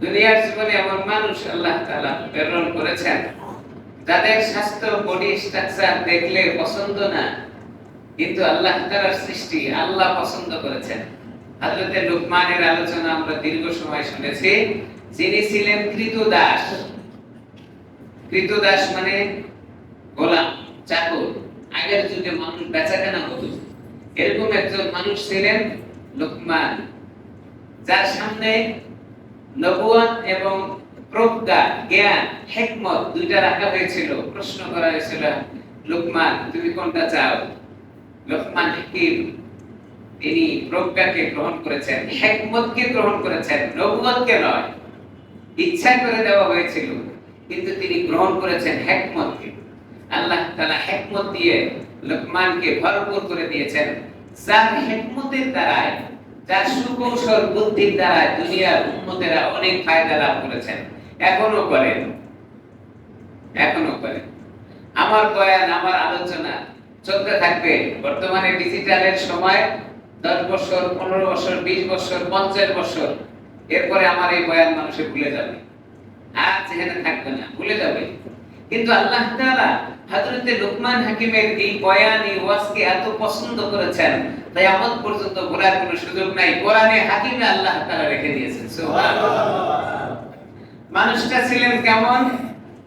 দুনিয়ার জীবনে এমন মানুষ আল্লাহ তাআলা প্রেরণ করেছেন যাদের স্বাস্থ্য বডি স্ট্রাকচার দেখলে পছন্দ না, কিন্তু আল্লাহ তাআলার সৃষ্টি আল্লাহ পছন্দ করেছেন। হযরতে লুকমানের আলোচনা আমরা দীর্ঘ সময় শুনেছি। যিনি ছিলেন কৃতদাস। কৃতদাস মানে গোলাম, চাকর। আগের যুগে মানুষ বেচাকেনা হতো, এরকম একজন মানুষ ছিলেন লুকমান, যার সামনে নবুয়ত এবং প্রজ্ঞা, জ্ঞান, হিকমত দুইটা রাখা হয়েছিল। প্রশ্ন করা হয়েছিল, লুকমান তুমি কোনটা চাও? লুকমান হাকিম, তিনি প্রজ্ঞাকে গ্রহণ করেছেন, হিকমতকে গ্রহণ করেছেন, নবুয়তকে নয়। ইচ্ছা করে দেওয়া হয়েছিল, কিন্তু তিনি গ্রহণ করেছেন হিকমতকে। আল্লাহ তাআলা হিকমত দিয়ে লুকমানকে ভরপুর করে দিয়েছেন, যার হিকমতের দ্বারায়, যার সুকৌশল বুদ্ধির দ্বারায় দুনিয়ার উম্মতেরা অনেক ফায়দা লাভ করেছেন, এখনো করেন। আমার বয়ান, আমার আলোচনা চলতে থাকবে। বর্তমানে ডিজিটালের সময় 10 বছর, 15 বছর, 20 বছর, 50 বছর, এরপরে আমার এই বয়ান মানুষে ভুলে যাবে, আর যেখানে থাকবে না, ভুলে যাবে। কিন্তু আল্লাহ তাআলা হযরতে লুকমান হাকিমের এই বয়ান, এই ওয়াজকে এত পছন্দ করেছেন, তাই আমত পর্যন্ত ভোলার কোনো সুযোগ নাই। কোরআনে হাকিমে আল্লাহ তাআলা রেখে দিয়েছেন। সুবহানাল্লাহ। মানুষটা ছিলেন কেমন?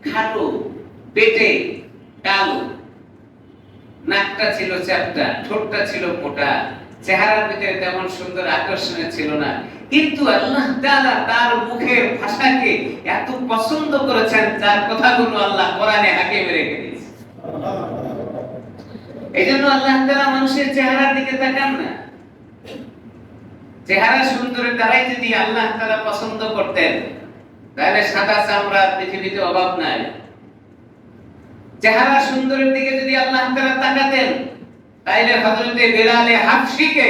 খাটো, পেটে কালো, নাকটা ছিল চ্যাপ্টা, ঠোঁটটা ছিল মোটা, চেহারার ভিতরে তেমন সুন্দর আকর্ষণীয় ছিল না। কিন্তু আল্লাহ তাআলা তার মুখের ভাষাকে এত পছন্দ করেছেন, যার কথাগুলো আল্লাহ কোরআনে হাকিমে রেখে দিয়েছেন। এইজন্য আল্লাহ তাআলা মানুষের চেহারার দিকে তাকান না। চেহারা সুন্দরের দ্বারাই যদি আল্লাহ তাআলা পছন্দ করতেন, তাহলে সাদা চামড়ার পৃথিবীতে অভাব নাই। চেহারা সুন্দরের দিকে যদি আল্লাহ তাআলা তাকাতেন, তাইলে হযরতে বেলালে হাবশীকে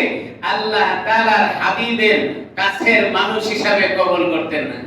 আল্লাহ তাআলার হাবিবের কাছের মানুষ হিসাবে কবুল করতেন না।